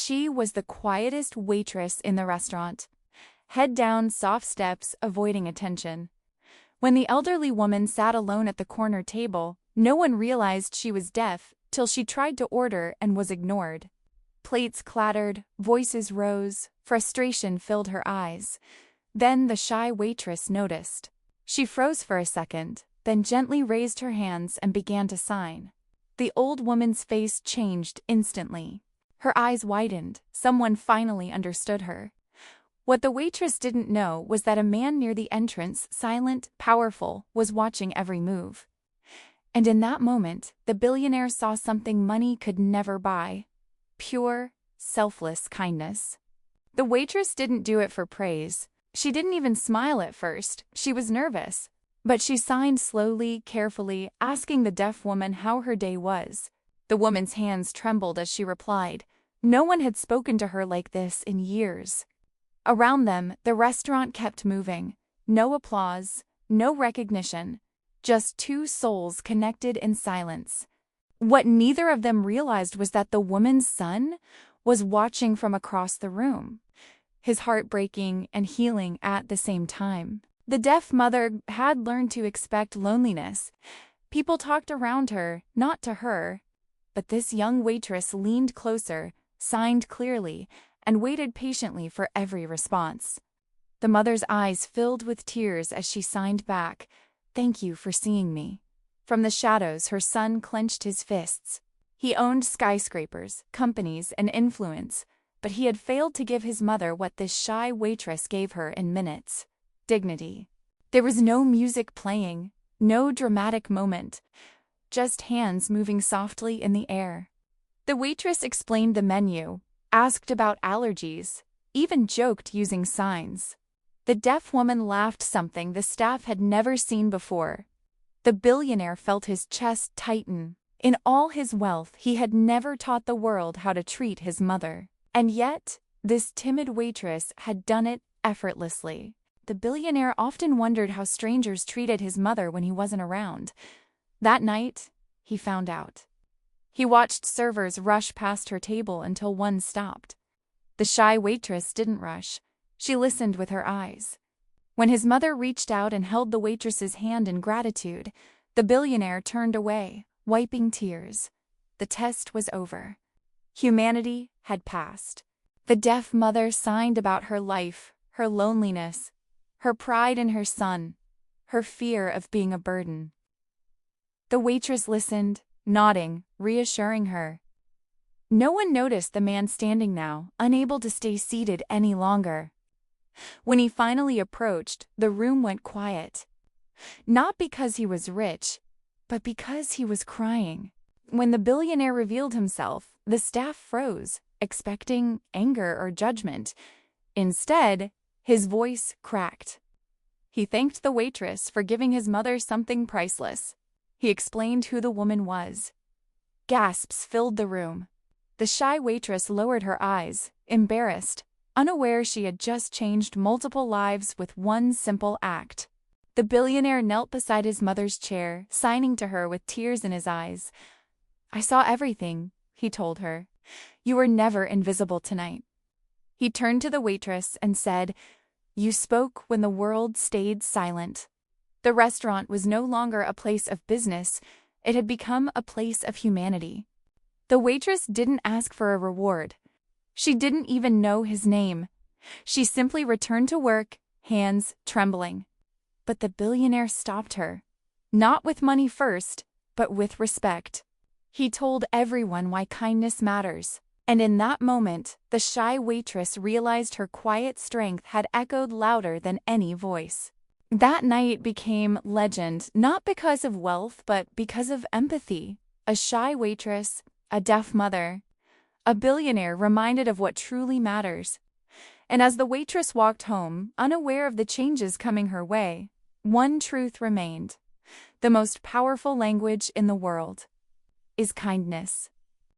she was the quietest waitress in the restaurant. Head down, soft steps, avoiding attention. When the elderly woman sat alone at the corner table, no one realized she was deaf till she tried to order and was ignored. Plates clattered, voices rose, frustration filled her eyes. Then the shy waitress noticed. She froze for a second, then gently raised her hands and began to sign. The old woman's face changed instantly. Her eyes widened. Someone finally understood her. What the waitress didn't know was that a man near the entrance, silent, powerful, was watching every move. And in that moment, the billionaire saw something money could never buy. Pure, selfless kindness. The waitress didn't do it for praise. She didn't even smile at first. She was nervous. But she signed slowly, carefully, asking the deaf woman how her day was. The woman's hands trembled as she replied. No one had spoken to her like this in years. Around them, the restaurant kept moving. No applause, no recognition. Just two souls connected in silence. What neither of them realized was that the woman's son was watching from across the room, his heart breaking and healing at the same time. The deaf mother had learned to expect loneliness. People talked around her, not to her. But this young waitress leaned closer, signed clearly, and waited patiently for every response. The mother's eyes filled with tears as she signed back, "Thank you for seeing me." From the shadows, her son clenched his fists. He owned skyscrapers, companies, and influence, but he had failed to give his mother what this shy waitress gave her in minutes: dignity. There was no music playing, no dramatic moment, just hands moving softly in the air. The waitress explained the menu, asked about allergies, even joked using signs. The deaf woman laughed, something the staff had never seen before. The billionaire felt his chest tighten. In all his wealth, he had never taught the world how to treat his mother. And yet, this timid waitress had done it effortlessly. The billionaire often wondered how strangers treated his mother when he wasn't around. That night, he found out. He watched servers rush past her table until one stopped. The shy waitress didn't rush. She listened with her eyes. When his mother reached out and held the waitress's hand in gratitude, the billionaire turned away, wiping tears. The test was over. Humanity had passed. The deaf mother signed about her life, her loneliness, her pride in her son, her fear of being a burden. The waitress listened, nodding, reassuring her. No one noticed the man standing now, unable to stay seated any longer. When he finally approached, the room went quiet. Not because he was rich, but because he was crying. When the billionaire revealed himself, the staff froze, expecting anger or judgment. Instead, his voice cracked. He thanked the waitress for giving his mother something priceless. He explained who the woman was. Gasps filled the room. The shy waitress lowered her eyes, embarrassed, unaware she had just changed multiple lives with one simple act. The billionaire knelt beside his mother's chair, signing to her with tears in his eyes. "I saw everything," he told her. "You were never invisible tonight." He turned to the waitress and said, "You spoke when the world stayed silent." The restaurant was no longer a place of business. It had become a place of humanity. The waitress didn't ask for a reward. She didn't even know his name. She simply returned to work, hands trembling. But the billionaire stopped her. Not with money first, but with respect. He told everyone why kindness matters. And in that moment, the shy waitress realized her quiet strength had echoed louder than any voice. That night became legend, not because of wealth, but because of empathy. A shy waitress, a deaf mother, a billionaire reminded of what truly matters. And as the waitress walked home, unaware of the changes coming her way, one truth remained: the most powerful language in the world is kindness.